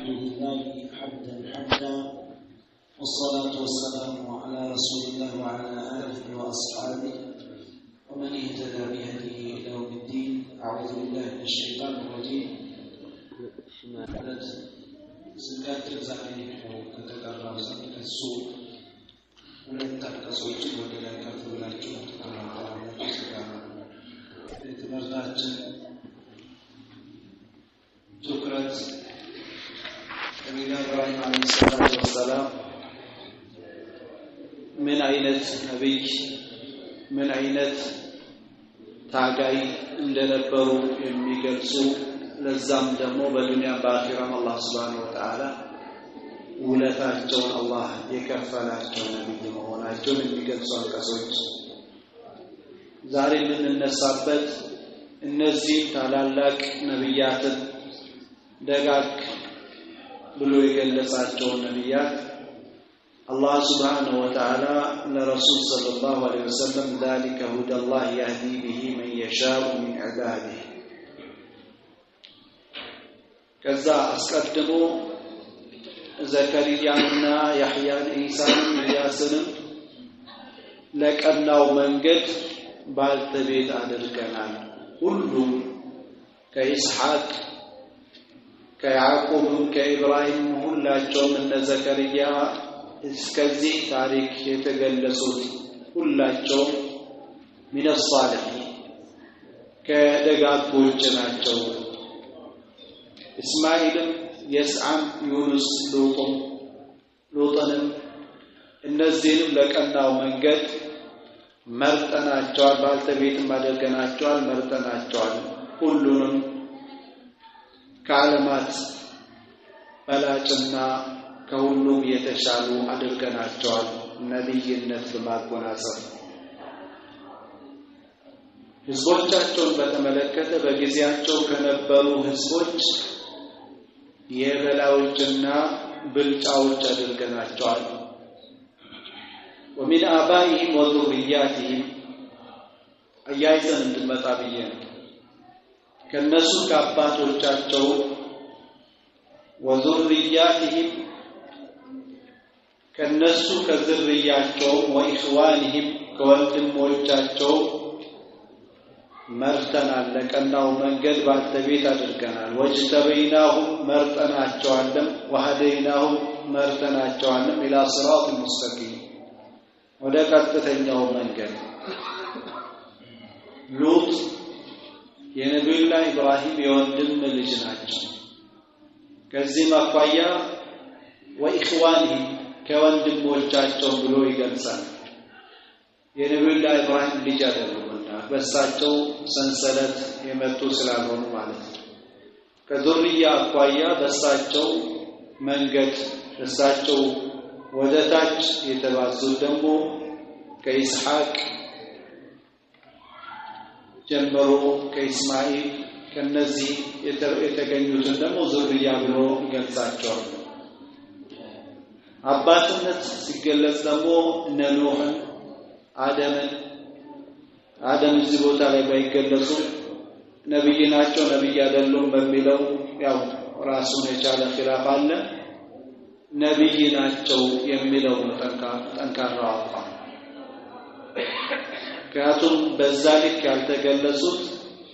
الحمد لله حمدا حمدا والصلاة والسلام على رسول الله وعلى آله وأصحابه ومن اهتدى بهديه إلى يوم الدين. أعوذ بالله من الشيطان الرجيم. زكاة الزعيم كتكرر زكاة السوق ولن تقصوا جبهة لا كفر لكن ትምህርታችን ትኩረት ነቢዩ ኢብራሂም አለይሂ ሰላቱ ወሰላም ምን አይነት ነብይ ምን አይነት ታጋይ እንደነበሩ የሚገልጹ ለዛም ደግሞ በዱንያ በአኺራም አላህ Subhanahu Wa Ta'ala ውለታቸውን አላህ የከፈላቸው ነብይ መሆናቸውን የሚገልጹ አንቀጾች ዛሬ የምንነሳበት እነዚህ ታላላቅ ነብያትን ደጋግ ብሎ የገለጻቸው ነብያት አላህ Subhanahu Wa Ta'ala ለረሱል ሰለላሁ ዐለይሂ ወሰለም ذلك هدى الله يهدي به من يشاء من عباده ከዛ አስቀድሞ ዘከርያና ያህያን ኢሳን ኢልያስንም ለቀናው መንገድ ባልተቤት አድርገናል። ሁሉም ከኢስሐቅ ከያዕቆብ ከኢብራሂም ሁላቸውም እነ ዘከርያ እስከዚህ ታሪክ የተገለጹት ሁላቸውም من الصالحين ከደጋጎች ናቸው። እስማኤልም የስዓም ዩኑስ ሉጥንም እነዚህንም ለቀናው መንገድ መርጠናቸዋል። ባልተቤትም አድርገናቸዋል መርጠናቸዋል። ሁሉንም ከዓለማት በላጭና ከሁሉም የተሻሉ አድርገናቸዋል ነብይነት በማጎናጸፍ። ህዝቦቻቸውን በተመለከተ በጊዜያቸው ከነበሩ ህዝቦች የበላዮችና ብልጫዎች አድርገናቸዋል። ومن آبائهم وذرياتهم አያይዘን እንድንመጣ ብዬ ነው። ከነሱ ከአባቶቻቸው وذرياتهم ከነሱ ከዝርያቸው وإخوانهم ከወንድሞቻቸው መርጠናል። ለቀናው መንገድ ባልተቤት አድርገናል። ወጅተበይናሁም መርጠናቸዋልም ወህደይናሁም መርጠናቸዋልም ኢላ ሲራጥ ሙስተቂም ወደ ቀጥተኛው መንገድ። ሉጥ የነብዩላህ ኢብራሂም የወንድም ልጅ ናቸው። ከዚህ አኳያ ወኢኽዋኒሂም ከወንድሞቻቸው ብሎ ይገልጻል። የነብዩላህ ኢብራሂም ልጅ አይደሉምና በሳቸው ሰንሰለት የመጡ ስላልሆኑ ማለት ነው። ከዙርያ አኳያ በሳቸው መንገድ በሳቸው ወደታች የተባዙት ደግሞ ከኢስሐቅ ጀምሮ ከኢስማኤል ከነዚህ የተገኙትን ደግሞ ዙርያ ብሎ ይገልጻቸዋል። አባትነት ሲገለጽ ደግሞ እነ ኑህን አደም እዚህ ቦታ ላይ ባይገለጹ ነብይ ናቸው ነብይ አይደሉም በሚለው ያው ራሱን የቻለ ኺላፍ አለ። ነብይ ናቸው የሚለው ጠንካራ አቋም። ምክንያቱም በዛ ልክ ያልተገለጹት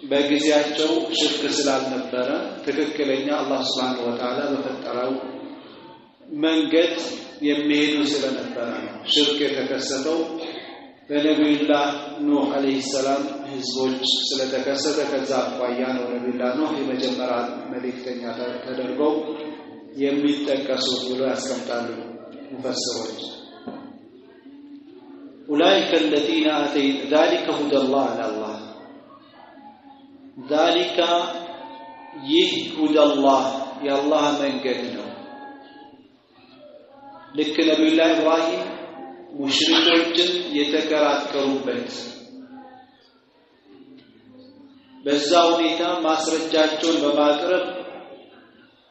በጊዜያቸው ሽርክ ስላልነበረ ትክክለኛ አላህ Subhanahu Wa Ta'ala በፈጠረው መንገድ የሚሄዱ ስለነበረ ነው። ሽርክ የተከሰተው በነብዩላህ ኑህ አለይሂ ሰላም ህዝቦች ስለተከሰተ ከዛ አኳያ ነው ነብዩላህ ኑህ የመጀመሪያ መልእክተኛ ተደርገው የሚጠቀሱት ብሎ ያስቀምጣሉ ሙፈስሮች። أولئك الذين آتينا ذلك هدى الله على الله ذلك هدى الله يا الله መንገድ ነው። ልክ ነብዩላህ ኢብራሂም ሙሽሪኮችን የተከራከሩበት በዛ ሁኔታ ማስረጃቸውን በማቅረብ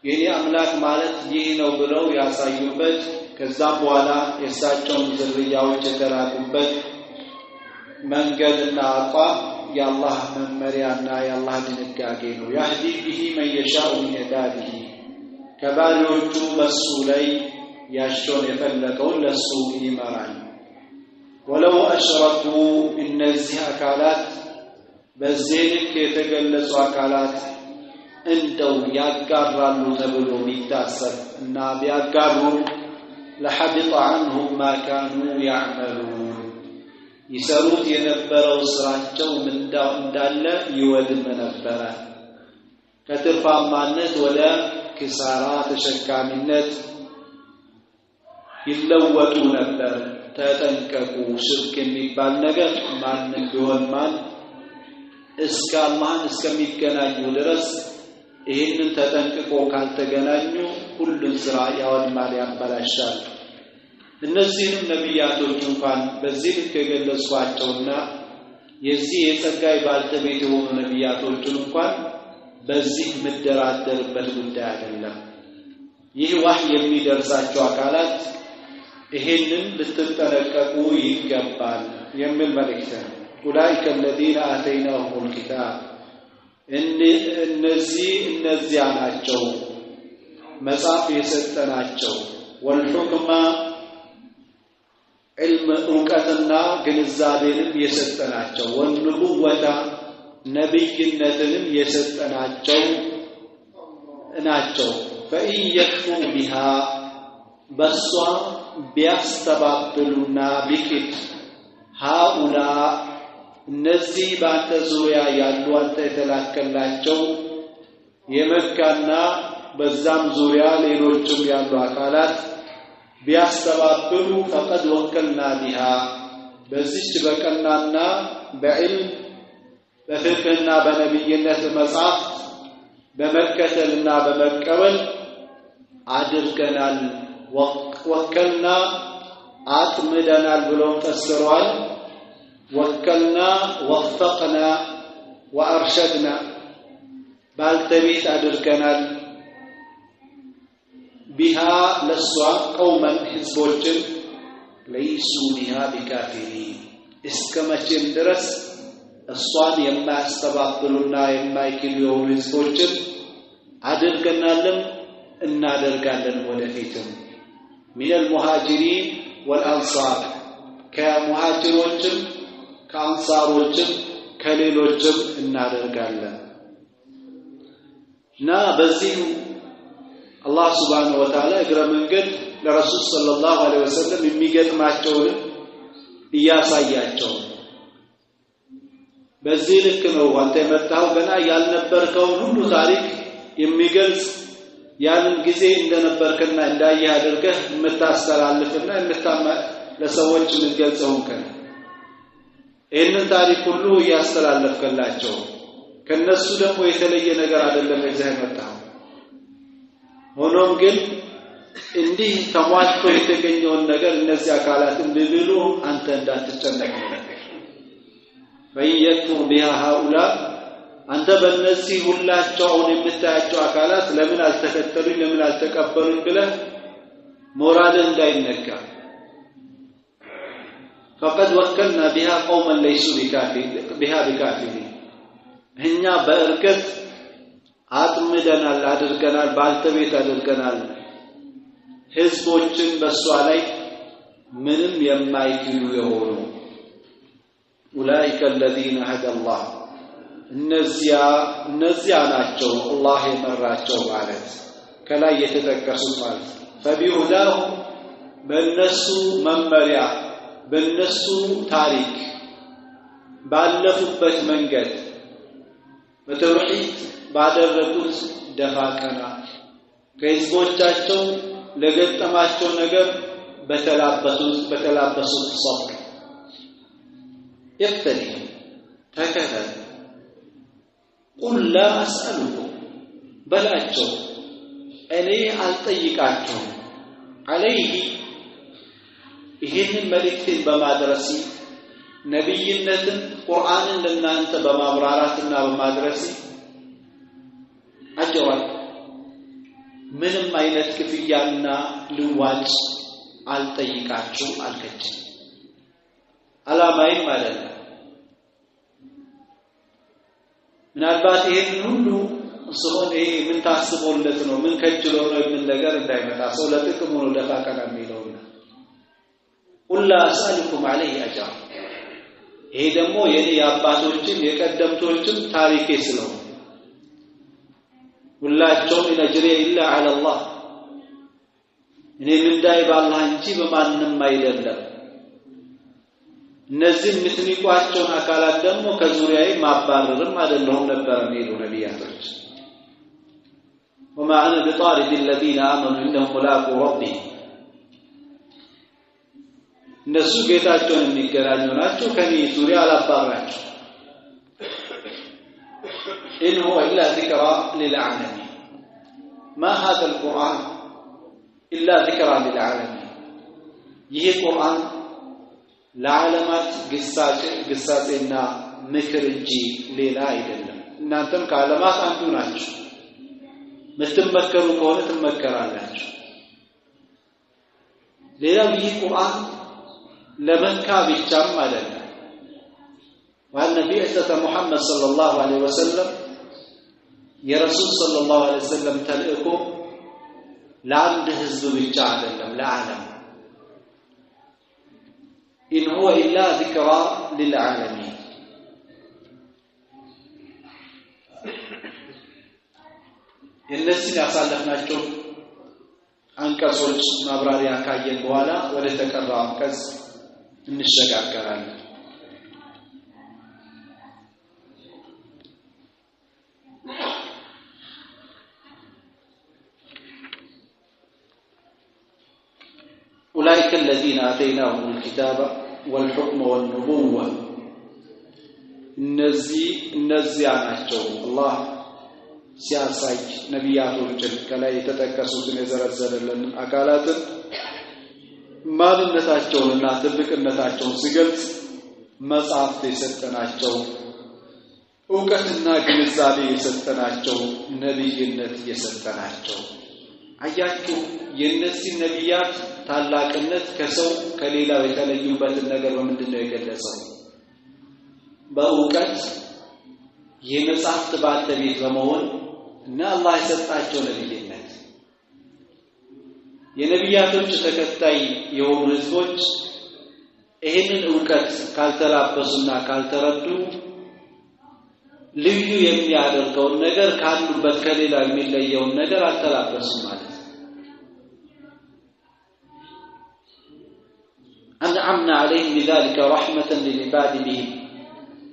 የኔ አምላክ ማለት ይህ ነው ብለው ያሳዩበት ከዛም በኋላ የሳቸውን ዝርያዎች የተራቁበት መንገድና አቋም የአላህ መመሪያና የአላህ ድንጋጌ ነው። ያህዲ ቢሂ መን የሻኡ ሚን ኢባዲሂ ከባሪዎቹ በሱ ላይ ያሸውን የፈለቀውን ለሱ ይመራል ወለው አሽረኩ እነዚህ አካላት በዚህ ልክ የተገለጹ አካላት እንደው ያጋራሉ ተብሎ ቢታሰብ እና ቢያጋሩ لحبط عنهم ما كانوا يعملون ይሰሩት የነበረው ስራቸው እንዳለ ይወድም ነበር ከትርፋማነት ወደ ኪሳራ ተሸካሚነት ይለወጡ ነበር ተጠንቀቁ ሽርክ የሚባል ነገር ማንም ቢሆን ማን እስከ አላህን እስከሚገናኙ ድረስ ይህንን ተጠንቅቆ ካልተገናኙ ሁሉን ስራ ያወድማል ያበላሻል እነዚህንም ነቢያቶች እንኳን በዚህ ልክ የገለጿቸውና የዚህ የጸጋይ ባልተቤት የሆኑ ነቢያቶችን እንኳን በዚህ መደራደርበት ጉዳይ አይደለም ይህ ዋህይ የሚደርሳቸው አካላት ይሄንን ልትጠነቀቁ ይገባል የሚል መልእክት ነው ኡላኢከ الذين آتيناهم الكتاب እነዚያ ናቸው መጽሐፍ የሰጠናቸው والحكم علم እውቀትና ግንዛቤንም የሰጠናቸው والنبوة ነብይነትንም የሰጠናቸው ናቸው فإن يكفر بها በሷ ቢያስተባብሉና ቢክድ هؤلاء እነዚህ ባንተ ዙሪያ ያሉ አንተ የተላከላቸው የመካና በዛም ዙሪያ ሌሎችም ያሉ አካላት ቢያስተባብሉ فقد وكلنا بها በዚች በቀናና በዕልም በፍቅህና በነብይነት መጽሐፍ በመከተልና በመቀበል አድርገናል وكلنا አጥምደናል ብለው ተስሯል وكلنا وفقنا وارشدنا بالتبيت ادركنال بها لسوا قوما حزبوچن ليسوا بها بكافرين اسكمچن درس እሷን የማያስተባብሉና የማይክዱ የሆኑ ህዝቦችን አድርገናልም እናደርጋለን ወደፊትም من المهاجرين والانصار ከሙሃጅሮችም ከአንሳሮችም ከሌሎችም እናደርጋለን እና በዚህ አላህ Subhanahu Wa Ta'ala እግረ መንገድ ለረሱል ሰለላሁ ዐለይሂ ወሰለም የሚገጥማቸውን እያሳያቸው በዚህ ልክ ነው አንተ የመጣው ገና ያልነበርከው ሁሉ ታሪክ የሚገልጽ ያንን ጊዜ እንደነበርከና እንዳየ አድርገህ የምታስተላልፍና ለሰዎች የምትገልጸው ከነ ይህንን ታሪክ ሁሉ ያስተላለፍከላቸው ከነሱ ደግሞ የተለየ ነገር አይደለም እግዚአብሔር መጣው ሆኖም ግን እንዲህ ተሟልቶ የተገኘውን ነገር እነዚህ አካላት እንዲሉ አንተ እንዳትጨነቅ በየቱ ቢያ هؤلاء አንተ በእነዚህ ሁላቸው የምታያቸው አካላት ለምን አልተከተሉኝ ለምን አልተቀበሉኝ ብለህ ሞራል እንዳይነካ فقد وكلنا بها قوما ليسوا بكافرين እኛ በእርግጥ አጥምደናል አድርገናል ባልተቤት አድርገናል ህዝቦችን በሷ ላይ ምንም የማይክሉ የሆኑ أولئك الذين هدى الله እነዚያ ናቸው አላህ የመራቸው ማለት ከላይ የተጠቀሱት ማለት فبهداه በእነሱ መመሪያ በእነሱ ታሪክ ባለፉበት መንገድ በተውሂድ ባደረጉት ደፋቀና ከህዝቦቻቸው ለገጠማቸው ነገር በተላበሱት ሰብር يقتدي ተከተል قل لا أسألكم بلاቸው እኔ አልጠይቃችሁም عليه ይሄንን መልእክትን በማድረስ ነብይነትን ቁርአንን ለእናንተ በማብራራትና በማድረስ አጀዋል ምንም አይነት ክፍያና ልዋጭ አልጠይቃችሁ አልከች አላማዬ ማለት ምናልባት ይሄን ሁሉ ስለሆነ ይሄ ምን ታስቦለት ነው ምን ከጅሎ ነው ምን ነገር እንዳይመጣ ሰው ለጥቅሙ ነው ደፋቀና የሚለውና ሁላ አስአልኩም عليه اجر ይሄ ደግሞ የኔ ያባቶችን የቀደምቶችን ታሪኬ ስለሆነ ሁላቸውም ነጅሪ ኢላ على الله እኔ ምንዳይ በአላህ እንጂ በማንንም አይደለም እነዚህ ምትኒቋቸው አካላት ደግሞ ከዙሪያዬ ማባረርም አይደለም ነበር የሚሉ ነቢያቶች وما انا بطارد الذين امنوا انهم ملاقو ربهم እነሱ ጌታቸውን የሚገናኙ ናቸው ከኔ ዙሪያ አላባራቸው إن هو إلا ذكرى للعالمين ما هذا القرآن إلا ذكرى للعالمين ይሄ ቁርአን ለዓለማት ግሳጼና ምክር እንጂ ሌላ አይደለም እናንተም ከዓለማት አንዱ ናችሁ ምትመከሩ ከሆነ ትመከራላችሁ ሌላው ይሄ ቁርአን ለመካ ብቻም አይደለም والنبي محمد صلى الله عليه وسلم يا رسول صلى الله عليه وسلم تلقوا لعند حزب ብቻ አይደለም ለዓለም إن هو إلا ذكرى للعالمين እነዚህ ያሳለፍናቸው አንቀጾች ማብራሪያ ካየን በኋላ ወደ ተቀራው አንቀጽ እንሸጋገራለን أولئك الذين آتيناهم الكتاب والحكم والنبوة النزي عناቸው الله ሲያሳይ ነቢያቶችን ከላይ የተጠቀሱትን የዘረዘረልን አካላትን ማንነታቸውንና ትልቅነታቸውን ሲገልጽ መጽሐፍ የሰጠናቸው ዕውቀትና ግንዛቤ የሰጠናቸው ነብይነት የሰጠናቸው አያችሁ የነዚህ ነቢያት ታላቅነት ከሰው ከሌላው የተለዩበት ነገር በምንድነው የገለጸው በዕውቀት የመጽሐፍት ባለቤት በመሆን እና አላህ የሰጣቸው ነብይነት የነቢያቶች ተከታይ የሆኑ ህዝቦች ይሄንን ዕውቀት ካልተላበሱና ካልተረዱ ልዩ የሚያደርገው ነገር ካሉበት ከሌላ የሚለየው ነገር አልተላበሱም ማለት أنعمنا عليهم بذلك رحمة للعباد بهم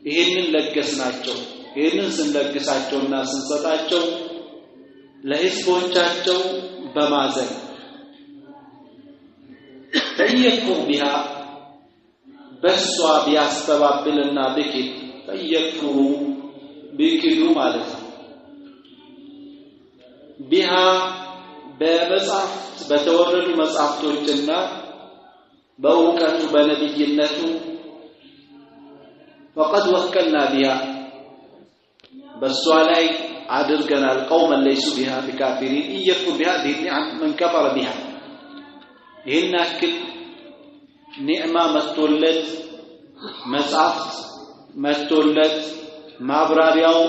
ይሄንን ለገስናቸው ይሄንን ስንለግሳቸውና ስንሰጣቸው ለህዝቦቻቸው በማዘን ፈየኩሩ ቢሃ በሷ ቢያስተባብልና በኪድ ፈየኩሩ ቢኪዱ ማለት ነው ቢሃ በመጽሐፍት በተወረዱ መጽሐፍቶችና በእውቀቱ በነብይነቱ فقد وكلنا بها በሷላይ አድርገናል قوما ليسوا بها بكافرين يكفر بهذه النعم من كفر بها ይህናክል ኒዕማ መጥቶለት መጽሐፍት መጥቶለት ማብራሪያው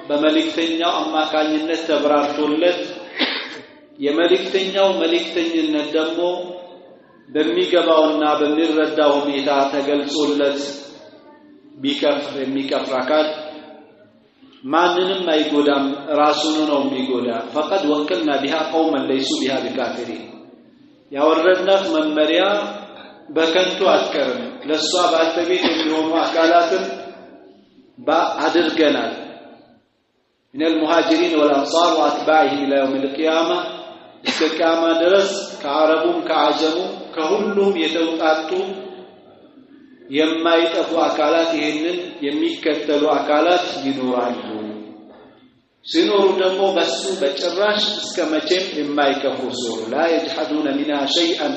በመልእክተኛው አማካኝነት ተብራርቶለት የመልእክተኛው መልእክተኝነት ደግሞ በሚገባውና በሚረዳው ሁኔታ ተገልጾለት ቢከፍር የሚከፍር አካል ማንንም አይጎዳም ራሱን ነው የሚጎዳ فقد وكلنا بها قوما ليسوا بها بكافرين ያወረድናት መመሪያ በከንቱ አትቀርም ለሷ ባልተቤት የሚሆኑ አካላትን አድርገናል من المهاجرين والأنصار وأتباعهم إلى يوم القيامة እስከ ድረስ ከአረቡም ከአጀሙም ከሁሉም የተውጣጡ የማይጠፉ አካላት ይሄንን የሚከተሉ አካላት ይኖራሉ ሲኖሩ ደግሞ በሱ በጭራሽ እስከመቼም የማይከፍሩ ሰው لا يجحدون منها شيئا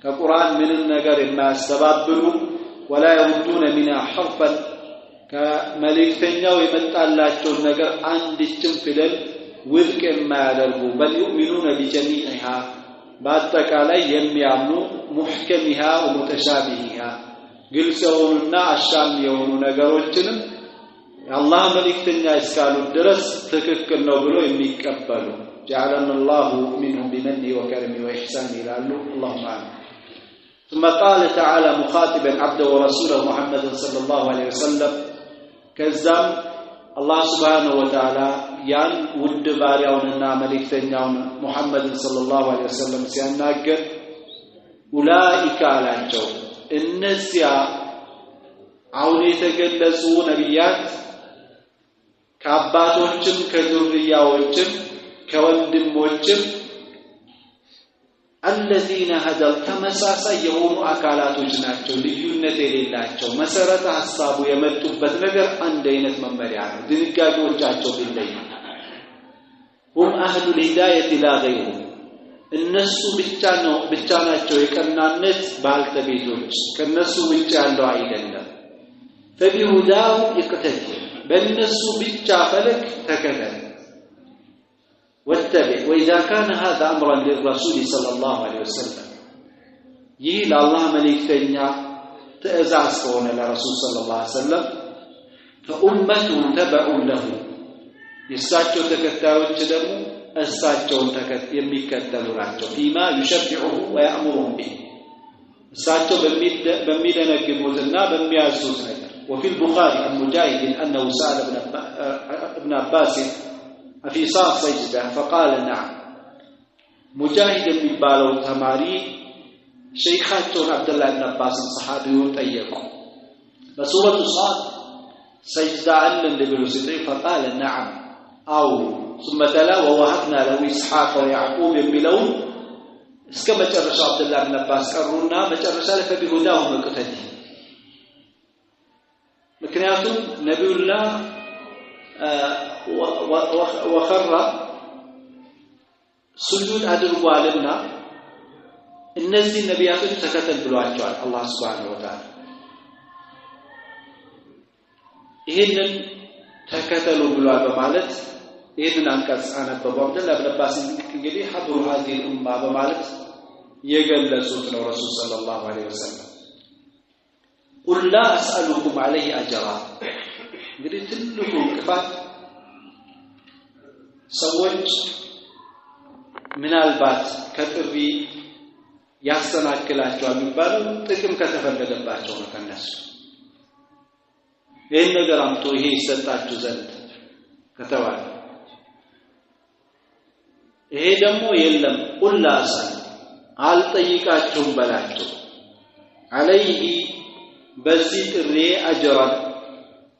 ከቁርአን ምንም ነገር የማያስተባብሉ ولا يردون منها حرفا ከመልእክተኛው የመጣላቸው ነገር አንድችም ፊደል ውድቅ የማያደርጉ بل يؤمنون بجميعها በአጠቃላይ የሚያምኑ محكمها ومتشابهها ግልጽ የሆኑና አሻሚ የሆኑ ነገሮችንም የአላህ መልእክተኛ እስካሉ ድረስ ትክክል ነው ብሎ የሚቀበሉ جعلنا الله منهم بمنه وكرمه وإحسانه ይላሉ اللهم آمين ثم قال تعالى مخاطبا عبده ورسوله محمد صلى الله عليه وسلم كذاب الله سبحانه وتعالى ያን ውድ ባሪያውንና መልእክተኛውን محمد صلى الله عليه وسلم ሲያናገር ኡላኢካ አላቸው እነዚያ አሁን የተገለጹ ነቢያት ከአባቶችም ከዙርያዎችም ከወንድሞችም الذين هدوا ተመሳሳይ የሆኑ አካላቶች ናቸው ልዩነት የሌላቸው መሰረተ ሐሳቡ የመጡበት ነገር አንድ አይነት መመሪያ ነው ድንጋጌዎቻቸው ቢለይ هم اهل الهدايه لا غيرهم እነሱ ብቻ ናቸው የቀናነት ባልተቤቶች ከነሱ ውጭ ያለው አይደለም فبهداه اقتدي በእነሱ ብቻ ፈለግ ተከተል واتبع واذا كان هذا امرا للرسول صلى الله عليه وسلم ይህ ለአላህ መልእክተኛ ትእዛዝ ከሆነ ለረሱል صلى الله عليه وسلم فامته تبع له የሳቸው ተከታዮች ደግሞ እሳቸውን የሚከተሉ ናቸው فيما يشرعه ويأمره به እሳቸው በሚደነግጉትና በሚያዙት ነገር وفي البخاري عن مجاهد انه سأل ابن عباس في صلاة سجدة فقال نعم مجاهد የሚባለው ተማሪ ሸይኻቸው አብዱላህ ኢብኑ አባስ ሰሃቢውን ጠየቀው በሱረቱ ሷድ ሰጅዳ አለ እንደብሎ ሲጠይ فقال نعم او ثم تلا ووهبنا له اسحاق ويعقوب የሚለውን እስከ መጨረሻው አብዱላህ ኢብኑ አባስ ቀሩና መጨረሻ ላይ فبهداه مقتدي ምክንያቱም ነብዩላህ وخر سجود አድርጓልና እነዚህ ነቢያቶች ተከተል ብሏቸዋል አላህ Subhanahu Wa Ta'ala ይሄንን ተከተሉ ብሏል በማለት ይሄንን አንቀጽ አነበበው አብዱላህ ኢብኑ አባስ እንግዲህ ሐብሩ هذه الامه በማለት የገለጹት ነው ረሱል ሰለላሁ ዐለይሂ ወሰለም قل لا اسالكم عليه اجرا እንግዲህ ትልቁ እንቅፋት ሰዎች ምናልባት ከጥሪ ያስተናክላቸዋል የሚባለው ጥቅም ከተፈለገባቸው ነው ከነሱ ይሄን ነገር አምጡ ይሄ ይሰጣችሁ ዘንድ ከተባለ ይሄ ደግሞ የለም قل لا اسال አልጠይቃችሁም በላቸው عليه በዚህ ጥሪ አጅራን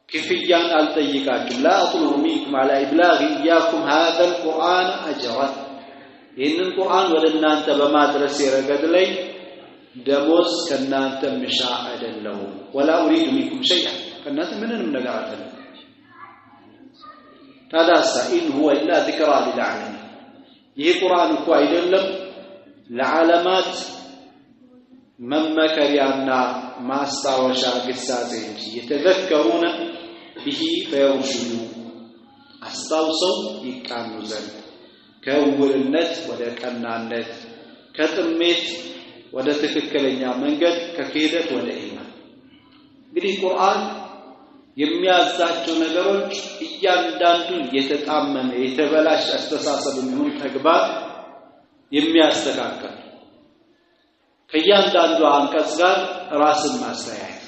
كفيان الطيقاكم لا أطلب منكم على إبلاغ إياكم هذا القرآن أجرا إن القرآن ولن أنت بما درسي رقد لي دموز كنا أنت مشاعدا له ولا أريد منكم شيئا كنا أنت منهم نقرأت له هذا إن هو إلا ذكرى للعالمين ይህ ቁርአን እኮ አይደለም ለዓለማት መመከሪያና ማስታወሻ ግሳጼ እንጂ የተዘከሩነ به فيرشዱ አስታውሰው ይቃኑ ዘንድ ከውርነት ወደ ቀናነት ከጥሜት ወደ ትክክለኛ መንገድ ከክህደት ወደ ኢማን እንግዲህ ቁርአን የሚያዛቸው ነገሮች እያንዳንዱን የተጣመመ የተበላሽ አስተሳሰብ የሚሆን ተግባር የሚያስተካክል ከእያንዳንዱ አንቀጽ ጋር ራስን ማስተያየት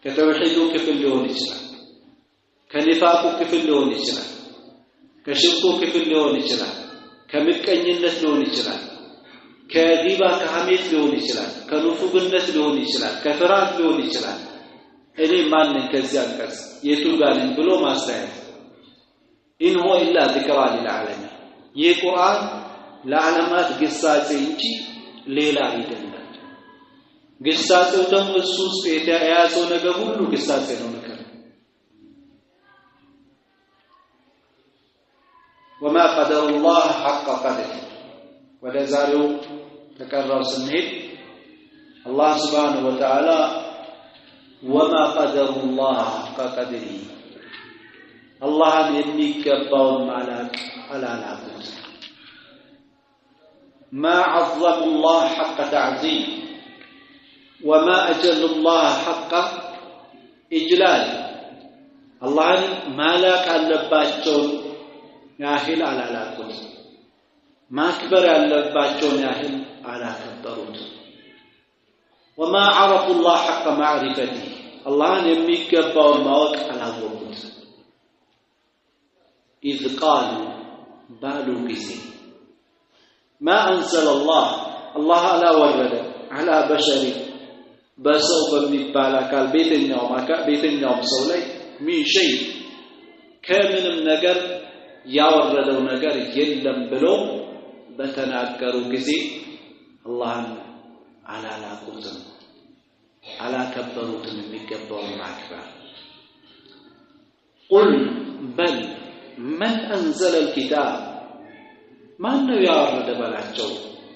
ከተውሂዱ ክፍል ሊሆን ይችላል ከኒፋቁ ክፍል ሊሆን ይችላል ከሽርኩ ክፍል ሊሆን ይችላል ከምቀኝነት ሊሆን ይችላል ከዲባ ከሐሜት ሊሆን ይችላል ከኑፉግነት ሊሆን ይችላል ከፍርሃት ሊሆን ይችላል እኔ ማን ነኝ ከዚህ አንቀጽ የቱ ጋር ነኝ ብሎ ማስተያየት ኢን ሁወ ኢላ ዚክራ ሊልዓለሚን ይህ ቁርአን ለዓለማት ግሳጼ እንጂ ሌላ አይደለም ግሳጼው ደግሞ እሱ ውስጥ የተያያዘው ነገር ሁሉ ግሳጼ ነው ምክር وما قدر الله حق قدره ወደዛሬው ተቀራው ስንሄድ الله سبحانه وتعالى وما قدر الله حق قدره الله የሚገባውን ማላቅ አላላቁት ما عظم الله حق تعظيم وما أجل الله حق إجلال አላህን ማላቅ አለባቸው ያህል አላላቁት ማክበር ያለባቸው ያህል አላከበሩት وما عرفوا الله حق معرفته اللهን የሚገባውን ማወቅ አላወቁት إذ قالوا بالو ጊዜ ما أنزل الله على ورد على بشر በሰው በሚባል አካል ቤተኛው ሰው ላይ من شيء ከምንም ነገር ያወረደው ነገር የለም ብሎ በተናገሩ ጊዜ አላህን አላላቁትም አላከበሩትም የሚገባውን ማክበር قل بل من أنزل الكتاب ما أنه يعرض بلاቸው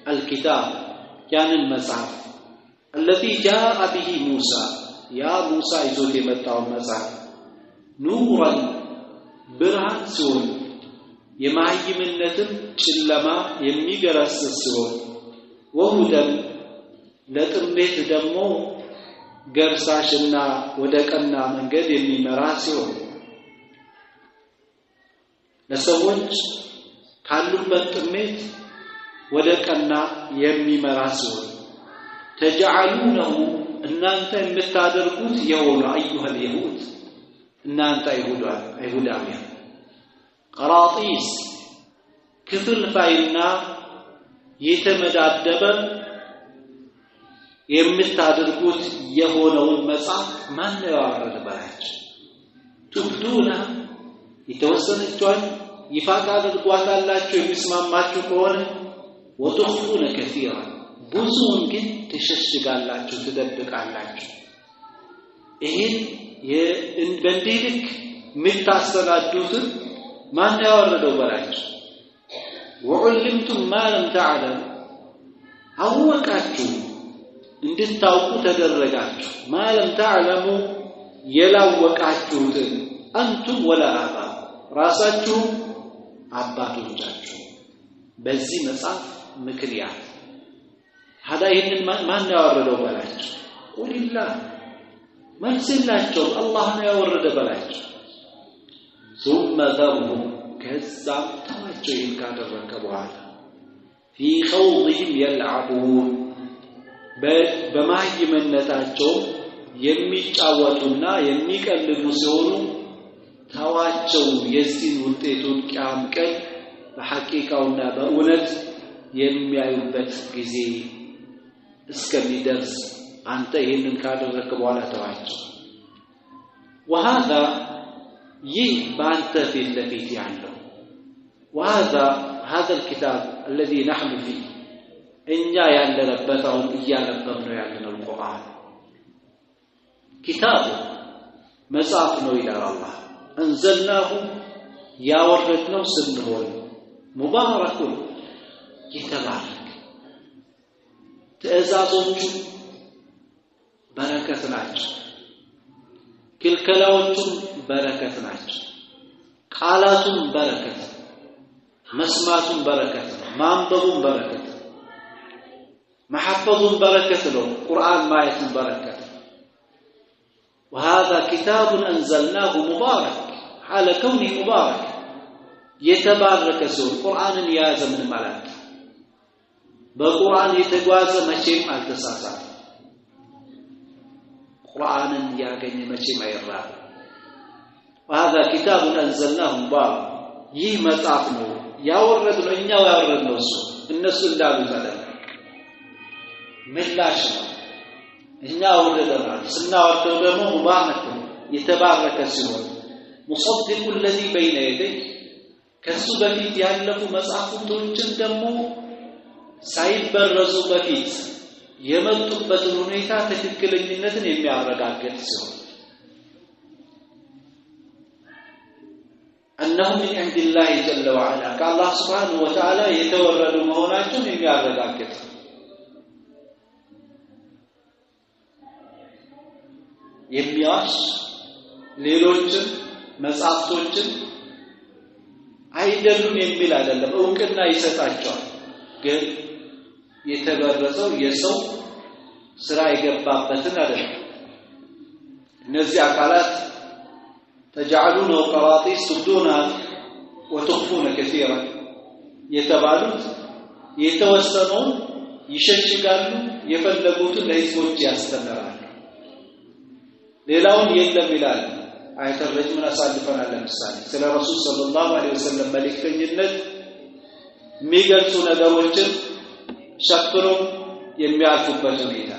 الكتاب كان المصحف الذي جاء به موسى يا موسى ይዞት የመጣው መጽሐፍ نورا ብርሃን ሲሆን የማይምነትን ጨለማ የሚገረስስ ሲሆን ወሁደን ለጥሜት ደግሞ ገርሳሽና ወደ ቀና መንገድ የሚመራ ሲሆን ለሰዎች ካሉበት ጥሜት ወደ ቀና የሚመራ ሲሆን ተجعلونه እናንተ የምታደርጉት የሆነ አዩሃ اليهود እናንተ አይሁዳውያን قراطيس ክፍል ፋይና የተመዳደበ የምታደርጉት የሆነውን መጽሐፍ ማን ያወረደ ባላችሁ ትብዱና የተወሰነችውን ይፋ ታደርጓታላችሁ የሚስማማችሁ ከሆነ ወትخفون كثيرا ብዙውን ግን ትሸሽጋላችሁ ትደብቃላችሁ ይሄን በእንዲህ ልክ ምታስተናዱትን ማን ያወረደው ባላችሁ وعلمتم ما لم تعلموا አወቃችሁ እንድታውቁ ተደረጋችሁ ما لم تعلموا የላወቃችሁትን አንቱም ولا آباء ራሳችሁ አባቶቻችሁ በዚህ መጽሐፍ ምክንያት هذا ይሄንን ማን ያወረደው ባላችሁ ቁልላህ መልስላቸው አላህ ነው ያወረደ ባላችሁ ثم ذرهم كذاب ተዋቸው ካደረከ በኋላ في خوضهم يلعبون በማይመነታቸው የሚጫወቱና የሚቀልዱ ሲሆኑ ተዋቸው የዚህን ውጤቱን ቂያም ቀን በሐቂቃውና በእውነት የሚያዩበት ጊዜ እስከሚደርስ አንተ ይሄንን ካደረክ በኋላ ተዋቸው وهذا በአንተ ፊት ለፊት ያለው هذا الكتاب الذي نحن فيه እኛ ያለንበታው እያነበብነው ያለነው ቁርአን كتاب መጽሐፍ ነው ይላል አላህ انزلناه ያወረድነው ስንሆን ሙባረክ የተባረከ ትእዛዞቹ በረከት ናቸው ክልከላዎቹ በረከት ናቸው ቃላቱም በረከት መስማቱም በረከት ማንበቡም በረከት محفظ بركة له قرآن ماية بركة وهذا كتاب أنزلناه مبارك حال كونه مبارك يتبارك سور قرآن يازم من ملاك بقرآن يتجوازم مشيم التساسات قرآن ياغني مشيم يرى وهذا كتاب أنزلناه مبارك مصحفنا يا ورد الدنيا ويورد الناس እንዳሉ ታዲያ ምላሽ እኛ ወረደናል ስናወርደው ደግሞ ሙባረክ የተባረከ ሲሆን مصدق الذي بين يديه ከሱ በፊት ያለፉ መጽሐፎችን ደግሞ ሳይበረዙ በፊት የመጡበትን ሁኔታ ትክክለኛነትን የሚያረጋግጥ ሲሆን أنه من عند الله جل وعلا كالله سبحانه وتعالى يتورد مهوناتهم የሚያረጋግጥ የሚያሽ ሌሎችን መጽሐፍቶችን አይደሉም የሚል አይደለም እውቅና ይሰጣቸዋል ግን የተበረዘው የሰው ስራ ይገባበትን አይደለም እነዚህ አካላት تجعلونه قراطيس تبدونها وتخفون كثيرا يتبالوت يتوسنون يشجعሉ የፈለጉትን ለህዝቦች ያስተምራሉ ሌላውን የለም ይላል አያተል ረጅምን አሳልፈናል ለምሳሌ ስለ ረሱል ሰለላሁ ዐለይሂ ወሰለም መልእክተኝነት የሚገልጹ ነገሮችን ሸፍሮ የሚያልፉበት ሁኔታ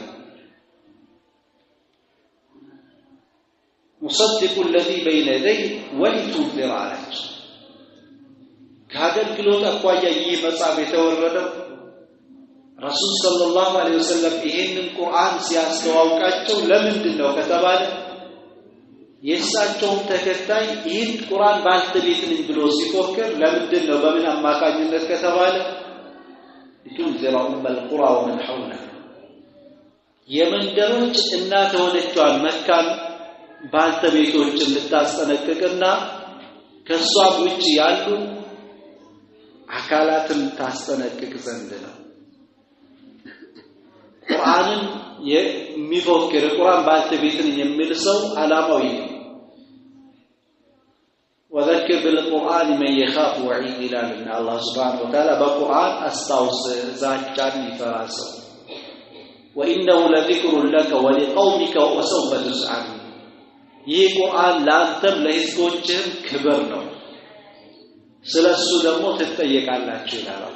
مصدق الذي بين يديه ولتنذر عليه ከአገልግሎት አኳያ ይህ መጽሐፍ የተወረደው ረሱል ሰለላሁ ዐለይሂ ወሰለም ይሄንን ቁርአን ሲያስተዋውቃቸው ለምንድነው ከተባለ የሳቸው ተከታይ ይህን ቁርአን ባልተቤት ነኝ ብሎ ሲፎክር ለምንድነው በምን አማካኝነት ከተባለ ይቱንዚራ በልቁራ ወመን ሐውላ የመንደሮች እናት ሆነችዋል መካን ባልተቤቶችን ልታስጠነቅቅና ከሷ ውጪ ያሉ አካላትን ታስጠነቅቅ ዘንድ ነው ቁርአንን የሚፎክር ቁርአን ባልተቤትን የሚል ሰው ዓላማው ይሄ وذكر بالقرآن من يخاف وعيد إلى الله سبحانه وتعالى بالقرآن أستوص ذاكرا فراسه وإنه لذكر لك ولقومك وسوف تسأل ይህ ቁርአን ላንተም ለህዝቦችህም ክብር ነው ስለሱ ደግሞ ትጠየቃላችሁ ይላል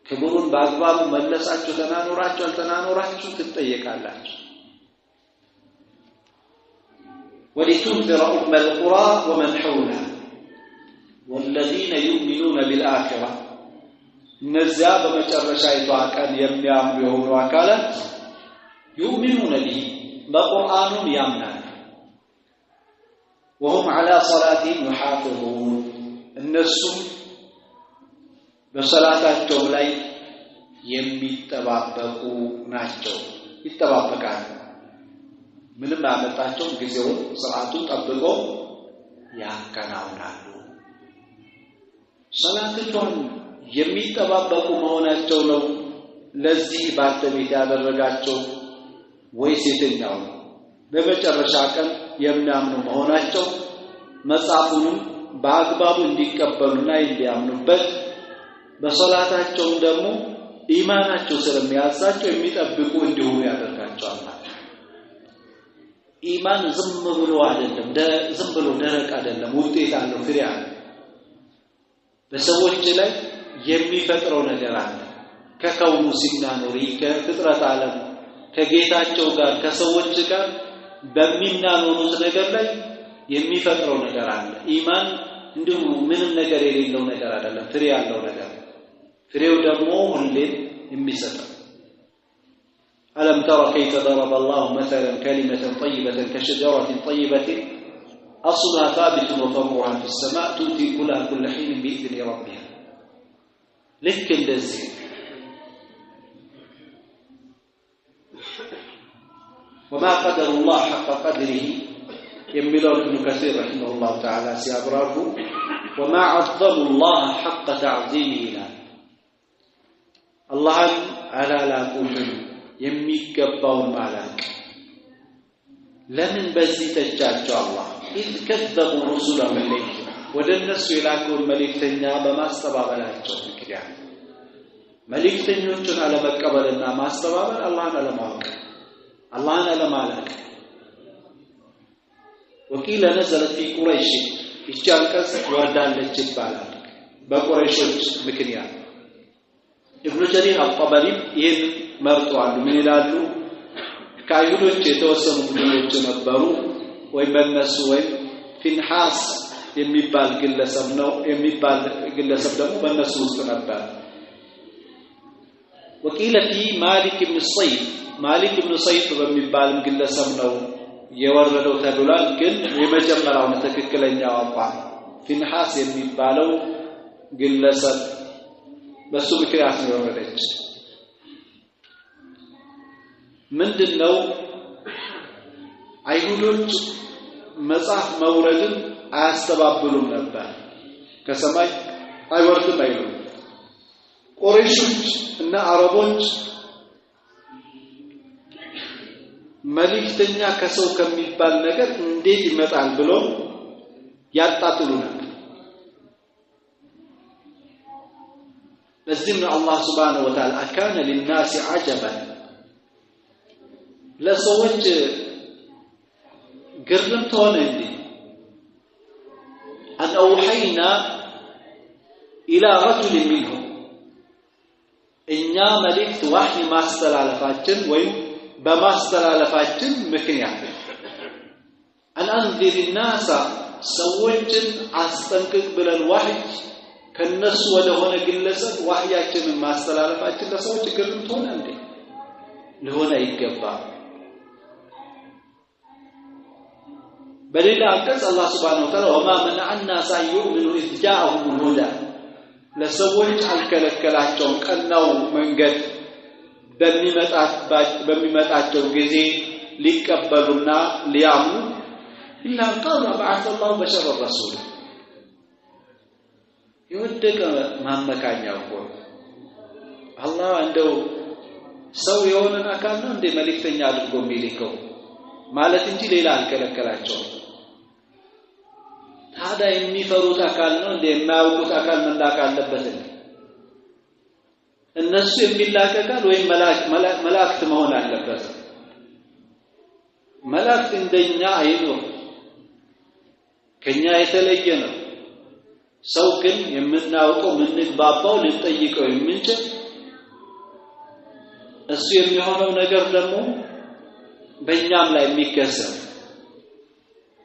ክብሩን በአግባቡ መለሳችሁ ተናኖራችሁ አልተናኖራችሁ ትጠየቃላችሁ ولتنذر أم القرى ومن حولها والذين يؤمنون بالآخرة نزا بمጨረሻይቷ ቀን የሚያምኑ የሆኑ አካላት يؤمنون به በቁርአኑ ያምናሉ وهم على صلاتهم يحافظون እነሱ በሰላታቸው ላይ የሚጠባበቁ ናቸው ይጠባበቃሉ ምንም አመጣቸው ጊዜውን ሰዓቱን ጠብቆ ያከናውናሉ ሰላቱን የሚጠባበቁ መሆናቸው ነው ለዚህ ባልተቤት ያደረጋቸው ወይስ የትኛው በመጨረሻ ቀን የሚያምኑ መሆናቸው መጽሐፉን በአግባቡ እንዲቀበሉና እንዲያምኑበት በሶላታቸው ደግሞ ኢማናቸው ስለሚያዛቸው የሚጠብቁ እንዲሆኑ ያደርጋቸዋል ኢማን ዝም ብሎ አይደለም ዝም ብሎ ደረቅ አይደለም ውጤት አለው ፍሬ አለው በሰዎች ላይ የሚፈጥረው ነገር አለ ከከውኑ ሲናኖሪ ከፍጥረት ዓለም ከጌታቸው ጋር ከሰዎች ጋር በሚናኖሩት ነገር ላይ የሚፈጥረው ነገር አለ ኢማን እንዲሁ ምንም ነገር የሌለው ነገር አይደለም ፍሬ ያለው ነገር ፍሬው ደግሞ ሁሌም የሚሰጠው ألم ترى كيف ضرب الله مثلا كلمة طيبة كشجرة طيبة أصلها ثابت وفرعها في السماء تؤتي كلها كل حين بإذن ربها لك الذي وما قدر الله حق قدره يملون ابن كثير رحمه الله تعالى سيابراره وما عظم الله حق تعظيمه الله على لا قوله የሚገባውን ማላክ ለምን በዚህ ተጫቸው አላህ إذ كذبوا رسلا إليه ወደነሱ የላከውን መልእክተኛ በማስተባበላቸው ምክንያት መልእክተኞቹን አለመቀበልና ማስተባበል አላህን አለማወቅ አላህን አለማላክ وكيل نزلت في قريش ይቻልከስ ወርዳለች ይባላል በቁረይሾች ምክንያት ابن جرير الطبري ይሄን መርጧል ምን ይላሉ ካይሁዶች የተወሰኑ ቡድኖች ነበሩ ወይ በእነሱ ወይ ፊንሐስ የሚባል ግለሰብ ነው የሚባል ግለሰብ ደግሞ በእነሱ ውስጥ ነበር وكيل في مالك بن صيف በሚባል ግለሰብ ነው የወረደው ተብሏል ግን የመጀመሪያው ትክክለኛው አቋም ፊንሐስ የሚባለው ግለሰብ በሱ ምክንያት ነው የወረደች ምንድነው አይሁዶች መጽሐፍ መውረድን አያስተባብሉም ነበር ከሰማይ አይወርድም አይሉም ቁረይሾች እና አረቦች መልእክተኛ ከሰው ከሚባል ነገር እንዴት ይመጣል ብሎ ያጣጥሉ ነበር። ለዚህም አላህ Subhanahu Wa Ta'ala አካነ للناس عجبا ለሰዎች ግርምት ሆነ እንዴ أن أوحينا إلى رجل منهم እኛ መልእክት ወህይ ማስተላለፋችን ወይም በማስተላለፋችን ምክንያት أن أنذر الناس ሰዎችን አስጠንቅቅ ብለን ወህይ ከነሱ ወደ ሆነ ግለሰብ ወህያችንን ማስተላለፋችን ለሰዎች ግርምት ሆነ እንዴ ለሆነ ይገባል። በሌላ አንቀጽ አላህ Subhanahu Wa Ta'ala وما منع الناس أن يؤمنوا إذ جاءهم الهدى ለሰዎች አልከለከላቸው ቀናው መንገድ በሚመጣቸው ጊዜ ሊቀበሉና ሊያምኑ إلا قال بعث الله بشر الرسول የወደቀ ማመካኛው እኮ አላህ እንደው ሰው የሆነን አካል ነው እንደ መልእክተኛ አድርጎ የሚልከው ማለት እንጂ ሌላ አልከለከላቸው። ታዲያ የሚፈሩት አካል ነው እንደ የማያውቁት አካል መላክ አለበት። እነሱ የሚላከካል ወይ መላእክት መሆን አለበት። መላእክት እንደኛ አይኖር ከኛ የተለየ ነው። ሰው ግን የምናውቀው ምንግባባው ልንጠይቀው የምንችል እሱ የሚሆነው ነገር ደግሞ በእኛም ላይ የሚከሰት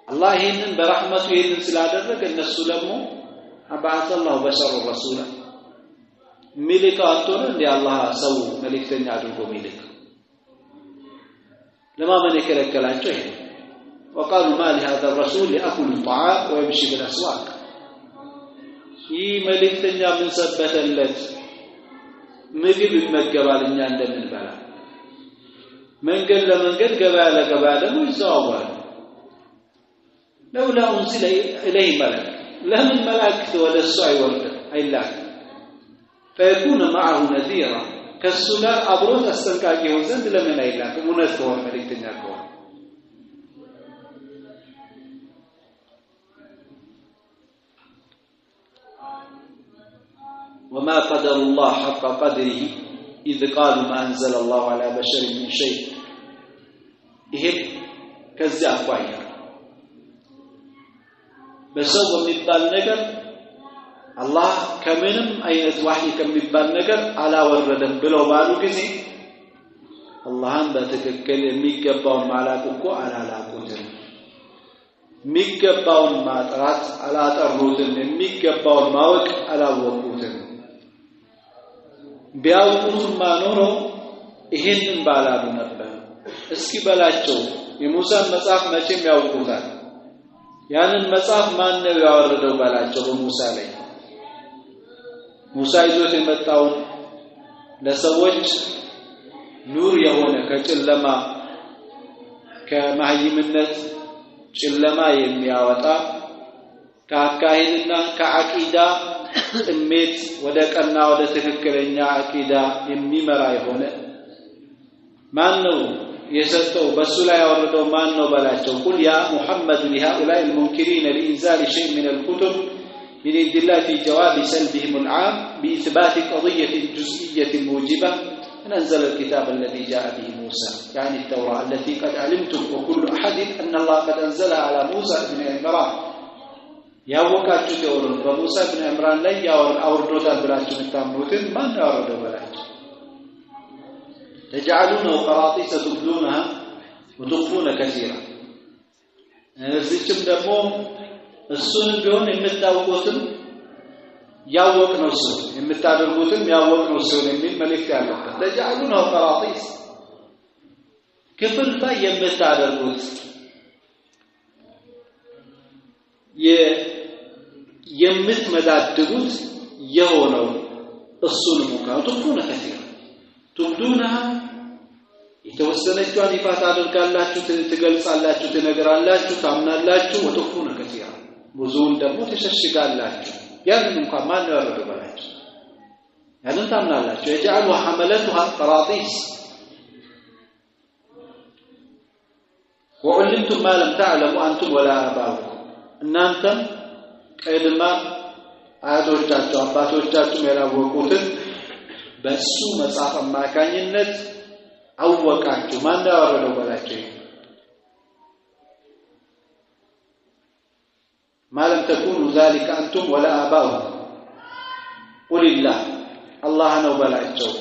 አላህ ይሄንን በረህመቱ ይሄንን ስላደረገ እነሱ ደግሞ አባተ አላህ በሸር ረሱላ ሚልካቶን እንደ አላህ ሰው መልእክተኛ አድርጎ ሚልክ ለማመን የከለከላቸው ይሄ وقالوا ما لهذا الرسول يأكل الطعام ويمشي بالأسواق ይህ መልእክተኛ ምን ሰበተለት ምግብ ይመገባል እኛ እንደምንበላ መንገድ ለመንገድ ገበያ ለገበያ ደግሞ ይዘዋወራል። لولا أنزل إليه ملك ለምን መላእክት ወደሱ አይወርድም አይላክ فيكون معه نذيرا ከሱ ጋር አብሮት አስጠንቃቂ ይሆን ዘንድ ለምን አይላክም እውነት ከሆነ መልእክተኛ ከሆነ وما قدر الله حق قدره إذ قالوا ما أنزل الله على بشر من شيء ይሄ ከዚያ አኳያ በሰው በሚባል ነገር አላህ ከምንም አይነት ወህይ ከሚባል ነገር አላወረደም ብለው ባሉ ጊዜ አላህን በትክክል የሚገባውን ማላቅ እኮ አላላቁትም የሚገባውን ማጥራት አላጠሩትም የሚገባውን ማወቅ አላወቁትም ቢያውቁትማ ኖሮ ይሄንን ባላሉ ነበር። እስኪ በላቸው የሙሳን መጽሐፍ መቼም ያውቁታል ያንን መጽሐፍ ማን ነው ያወረደው በላቸው በሙሳ ላይ ሙሳ ይዞት የመጣውን ለሰዎች ኑር የሆነ ከጨለማ ከማህይምነት ጨለማ የሚያወጣ ከአካሂድና ከአቂዳ ጥሜት ወደ ቀና ወደ ትክክለኛ አቂዳ የሚመራ የሆነ ማን ነው የሰጠው በሱ ላይ ያወረደው ማን ነው በላቸው قل يا محمد لهؤلاء المنكرين لإنزال شيء من الكتب من عند الله في جواب سلبهم العام بإثبات قضية جزئية موجبة من أنزل الكتاب الذي جاء به موسى يعني التوراة التي قد علمتم وكل أحد أن الله قد أنزلها على موسى بن عمران ያወቃችሁ ተወሩን በሙሳ ኢብኑ ኢምራን ላይ ያወርዶታል ብላችሁ ተታምሩትን ማን ያወረደው በላችሁ تجعلونه قراطيس تبدونها وتخفون كثيرا እዚህም ደግሞ እሱን ቢሆን የምታውቁትም ያወቅነው ሰው የምታደርጉትም ያወቅነው ሰው የሚል መልእክት ያለው تجعلونه قراطيس ክፍል ላይ የምታደርጉት የምትመዳድቡት የሆነው እሱን ሙካቱኩነ ከثيرا تبدونها የተወሰነችዋን ይፋ ታደርጋላችሁ ትገልጻላችሁ ትነግራላችሁ ታምናላችሁ ወተኩነ ከثيرا ብዙውን ደግሞ ተሸሽጋላችሁ ያንን እንኳን ማን ያወረደው በላችሁ ያንን ታምናላችሁ يجعل حملتها قراطيس وعلمتم ما لم تعلموا أنتم ولا آباؤكم እናንተም ቀድማ አያቶቻችሁ አባቶቻችሁ ያላወቁትን በሱ መጽሐፍ አማካኝነት አወቃችሁ ማን ያወረደው በላቸው ما لم تكونوا ذلك أنتم ولا آباؤكم قل الله الله ነው በላቸው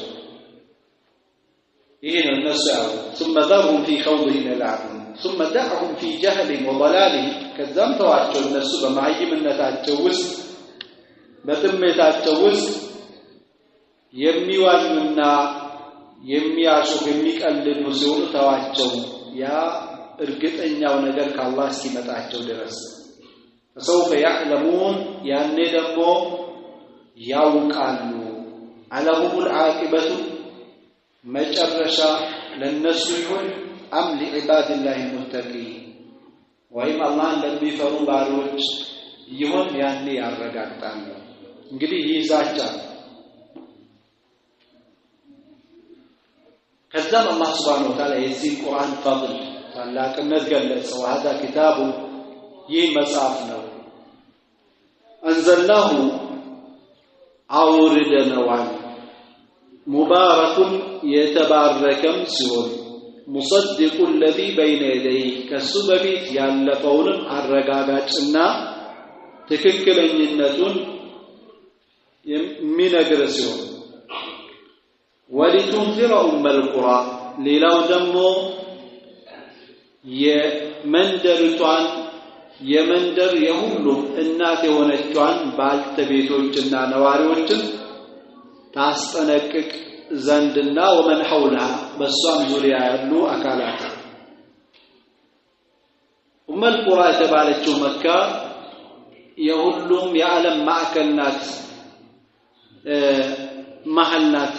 ይሄን እነሱ ያው ثم ذرهم في خوضهم يلعبون ثم دعهم في جهل وضلال ከዛም ተዋቸው እነሱ በማይምነታቸው ውስጥ በጥሜታቸው ውስጥ የሚዋኙና የሚያሾፍ የሚቀልዱ ሲሆኑ ተዋቸው ያ እርግጠኛው ነገር ከአላህ እስኪመጣቸው ድረስ فسوف يعلمون يعني دمو يوقعوا علهم العاقبة مجرشا للناس يقول أم لعباد الله المتقين وإما الله الذي يفروا باروج يهون يعني يرغقطان እንግዲህ ይዛቻ ከዛም አላህ Subhanahu Wa Ta'ala የዚህ ቁርአን ፈضል ታላቅነት ገለጸ وهذا كتاب ይህ መጽሐፍ ነው አንዘልናሁ አውርደነዋል ሙባረኩን የተባረከም ሲሆን ሙሰድቁ الذي بين يديه ከሱ በፊት ያለፈውንም አረጋጋጭና ትክክለኛነቱን የሚነግር ሲሆን ወሊቱንዚረ ኡመል ቁራ ሌላው ደግሞ የመንደርቷን የመንደር የሁሉም እናት የሆነቿን ባልተቤቶችና ነዋሪዎችን ታስጠነቅቅ ዘንድና ወመን ሐውላ በሷም ዙሪያ ያሉ አካላት ኡመል ቁራ የተባለችው መካ የሁሉም የዓለም ማዕከል ናት መሃል ናት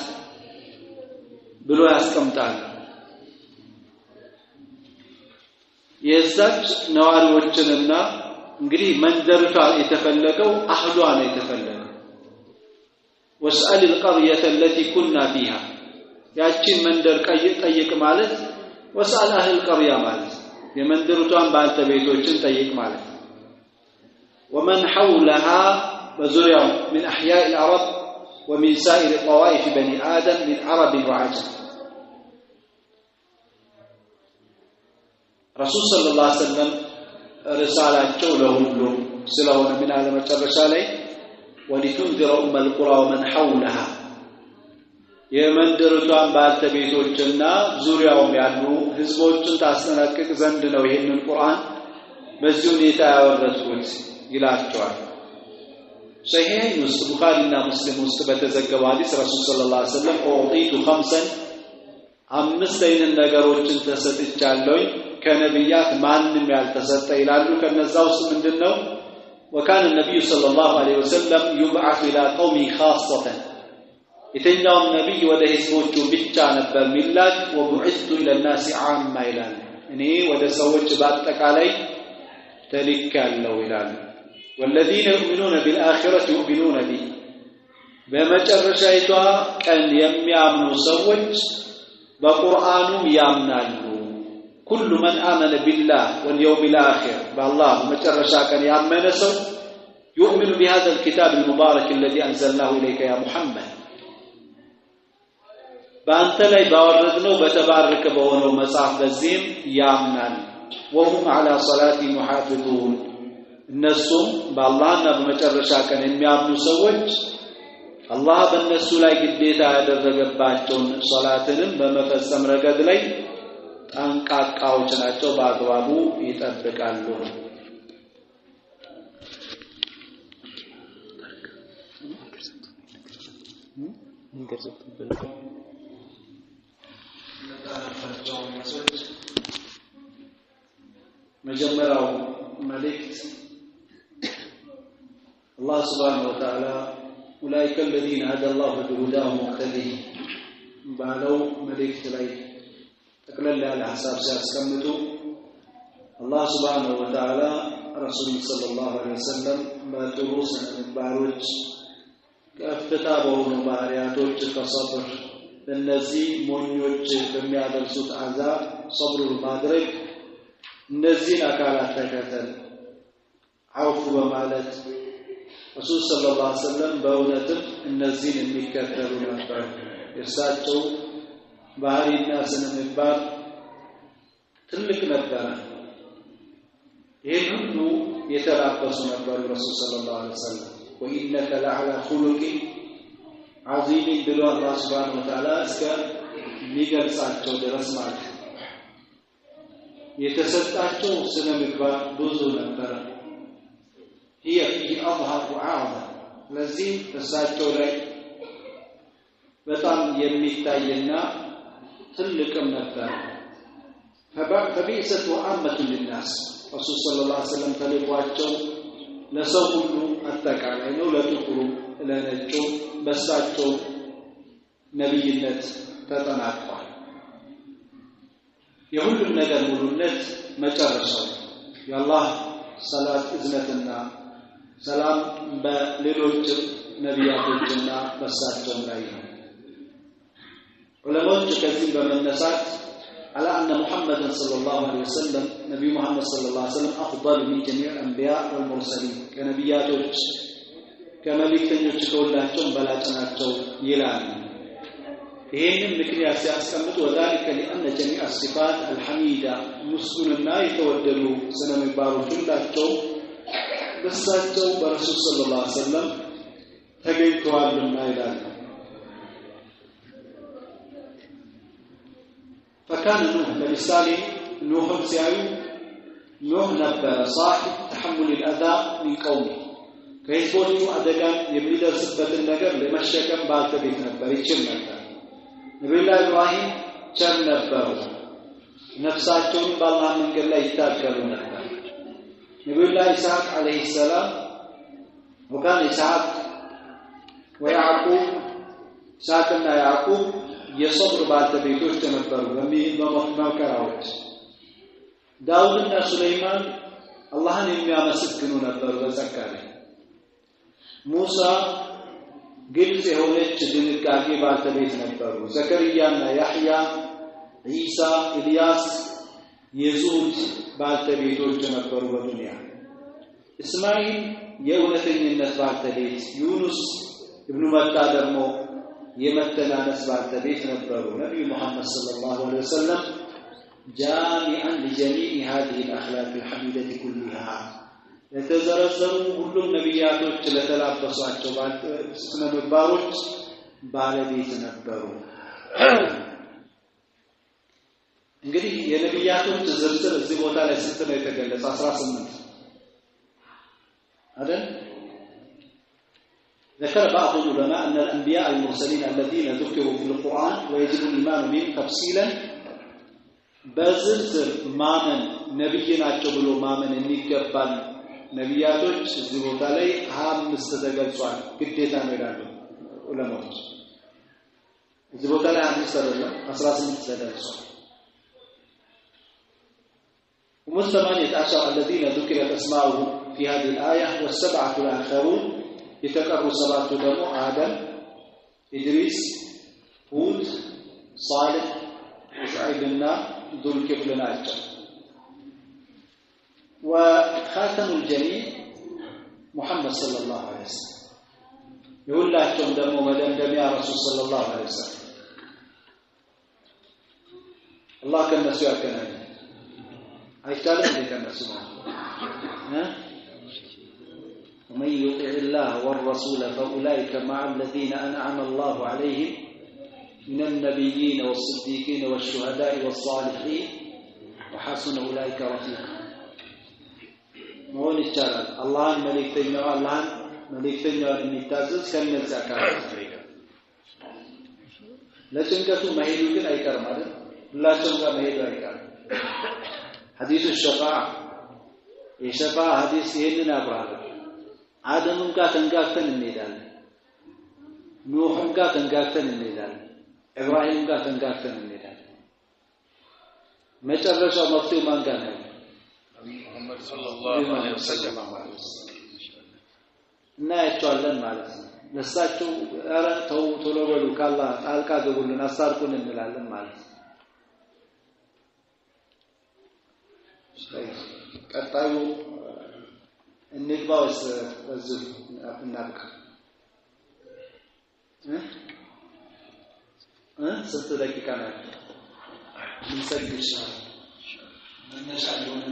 ብሎ ያስቀምጣል የዛች ነዋሪዎችንና እንግዲህ መንደርቷ የተፈለገው አህሏ ነው የተፈለገው واسأل القرية التي كنا فيها ያቺን መንደር ጠይቅ ማለት واسأل أهل القرية ማለት የመንደርቷን ባልተቤቶችን ጠይቅ ማለት ومن حولها بزريا من أحياء العرب ومن سائر طوائف بني آدم من عرب وعجم رسول صلى الله عليه وسلم رسالته لهم سلون من عالم الرسالة ولتنذر أم القرى ومن حولها የመንደርቷን ባልተቤቶችና ዙሪያውን ያሉ ህዝቦችን ታስጠነቅቅ ዘንድ ነው ይሄንን ቁርአን በዚህ ሁኔታ ያወረድኩት ይላቸዋል صحيح البخاري ومسلم በተዘገበው ሐዲስ ረሱል ሰለላሁ ዐለይሂ ወሰለም ኦዲቱ خمسا አምስተኛ ነገሮችን ተሰጥቻለሁ ከነብያት ማንንም ያልተሰጠ ይላሉ ከነዛው ውስጥ ምንድነው وكان النبي صلى الله عليه وسلم يبعث الى قومه خاصه የተኛው ነብይ ወደ ህዝቦቹ ብቻ ነበር ሚላክ وبعثت الى الناس عامه ይላል እኔ ወደ ሰዎች በአጠቃላይ ተልኬያለሁ ይላል والذين يؤمنون بالآخرة يؤمنون به በመጨረሻይቷ ቀን የሚያምኑ ሰዎች በቁርአኑ ያምናሉ كل من آمن بالله واليوم الآخر بالله መጨረሻ ቀን ያመነ ሰው يؤمن بهذا الكتاب المبارك الذي أنزلناه إليك يا محمد በአንተ ላይ ባወረድነው በተባረከ በሆነው መጽሐፍ በዚህም ያምናል وهم على صلاتهم يحافظون እነሱም በአላህና በመጨረሻ ቀን የሚያምኑ ሰዎች አላህ በእነሱ ላይ ግዴታ ያደረገባቸውን ሶላትንም በመፈጸም ረገድ ላይ ጠንቃቃዎች ናቸው በአግባቡ ይጠብቃሉ መጀመሪያው መልእክት الله سبحانه وتعالى أولئك الذين هدى الله بهداه مقتدين ባለው መልእክት ላይ ጠቅለል ያለ ሐሳብ ሲያስቀምጡ الله سبحانه وتعالى رسول صلى الله عليه وسلم በጥሩ ስነምግባሮች ከፍታ በሆኑ ባህሪያቶች ከሰብር እነዚህ ሞኞች በሚያደርሱት አዛብ ሰብር ማድረግ እነዚህን አካላት ተከተል አውፉ በማለት ረሱል ሰለላሁ ዐለይሂ ወሰለም በእውነትም እነዚህን የሚከተሉ ነበር። እርሳቸው ባህሪና ስነ ምግባር ትልቅ ነበር። ይህን ሁሉ የተላበሱ ነበሩ ረሱል ሰለላሁ ዐለይሂ ወሰለም። ወኢነከ ለዐላ ኹሉቂን ዐዚም ብሎ አላህ ሱብሓነሁ ወተዓላ እስከ ሚገልጻቸው ድረስ ማለት የተሰጣቸው ስነ ምግባር ብዙ ነበር። هي فيه أظهر وأعظم ለዚህ እሳቸው ላይ በጣም የሚታየና ትልቅም ነበር። فبعثة عامة للناس رسول صلى الله عليه وسلم ተልኳቸው ለሰው ሁሉ አጠቃላይ ነው። ለጥቁሩ ለነጩ በሳቸው ነብይነት ተጠናቋል። የሁሉም ነገር ሙሉነት መጨረሻው የአላህ ሰላት እዝነትና ሰላም በሌሎች ነቢያቶችና በሳቸው ላይ ነው። ዑለማዎች ከዚህ በመነሳት على أن محمد صلى الله عليه وسلم نبي محمد صلى الله عليه وسلم أفضل من جميع الأنبياء والمرسلين كنبياتوች ከመልእክተኞች ከሁላቸውም በላጭ ናቸው ይላል። ይሄንን ምክንያት ሲያስቀምጡ وذلك لأن جميع الصفات الحميدة مسلمና የተወደዱ ስለሚባሉት ሁላቸው በሳቸው በረሱል ሰለላሁ ዐለይሂ ወሰለም ተገኝተዋልና ይላል። فكان نوح لمثال نوح ሲያዩ ኖህ ነበር صاحب تحمل الأذى من قومه ከህዝቦቹ አደጋ የሚደርስበትን ነገር ለመሸከም ባልተቤት ነበር ይችል ነበር። ነብዩላህ ኢብራሂም ቸር ነበሩ። ነፍሳቸውን በአላህ መንገድ ላይ ይታገሉ ነበር። ነብዩላህ ኢስሐቅ አለይሂ ሰላም وكان إسحاق ويعقوب ኢስሐቅና ያዕቆብ የሶብር ባልተቤቶች ነበሩ በመከራዎች። ዳውድና ሱለይማን አላህን የሚያመሰግኑ ነበሩ በጸጋ ላይ። ሙሳ ግልጽ የሆነች ድንጋጌ ባልተቤት ነበሩ። ዘከርያና ያህያ ኢሳ ኢልያስ የዙሁድ ባልተቤቶች ነበሩ በዱንያ። እስማኤል የእውነተኝነት ባልተቤት፣ ዩኑስ ኢብኑ መታ ደግሞ የመተናነስ ባልተቤት ነበሩ። ነብዩ መሐመድ ሰለላሁ ዐለይሂ ወሰለም جامعا لجميع هذه الأخلاق الحميدة كلها የተዘረዘሩ ሁሉም ነብያቶች ለተላበሷቸው ስነ ምግባሮች ባለቤት ነበሩ። እንግዲህ የነብያቶች ዝርዝር እዚህ ቦታ ላይ ስንት ነው የተገለጸ? 18 አይደል? ذكر بعض العلماء أن الأنبياء المرسلين الذين ذكروا في القرآن ويجب الإيمان بهم تفصيلا በዝርዝር ማመን ነብይ ናቸው ብሎ ማመን የሚገባል ነብያቶች እዚህ ቦታ ላይ 25 ተገልጿል። ግዴታ ነው ይላሉ ዑለማዎች። እዚህ ቦታ ላይ 5 አይደለም 18 ተገልጿል። ومثمن عشر الذين ذكرت أسماءهم في هذه الآية والسبعة الآخرون يتقروا سبعة دمو آدم إدريس هود صالح شعيب ذو الكفل ناجر. وخاتم الجميع محمد صلى الله عليه وسلم يقول لكم دمو مدمدم يا رسول صلى الله عليه وسلم. الله كان نسوى كنا አይቻልም እንደከነሱ ومن يطع الله والرسول فاولئك مع الذين انعم الله عليهم من النبيين والصديقين والشهداء والصالحين وحسن اولئك رفيقا. مول ይቻላል አላህን መልእክተኛውን የሚታዘዝ ከነዛ ጋር ለጭንቀቱ መሄዱ ግን አይቀርም አይደል? ሁላቸውም ጋር መሄዱ አይቀርም። حديث الشفاعة የሸፋዓ ሐዲስ ይሄንን አብራራ። አደምም ጋር ተንጋግተን እንሄዳለን፣ ኑህም ጋር ተንጋግተን እንሄዳለን፣ ኢብራሂም ጋር ተንጋግተን እንሄዳለን። መጨረሻው መፍትሄው ማን ጋር ነው? ነብዩ መሐመድ ሰለላሁ ዐለይሂ ወሰለም እናያቸዋለን ማለት ነው። ለሳቸው ኧረ ተው ቶሎ በሉ ካላህ ጣልቃ ገቡልን አሳርቁን እንላለን ማለት ነው። ቀጣዩ እንግባውስ በዚህ እናብቃ ስንት ደቂቃ ናቸው? እንሰግድ ይሻላል መነሻ የሆነ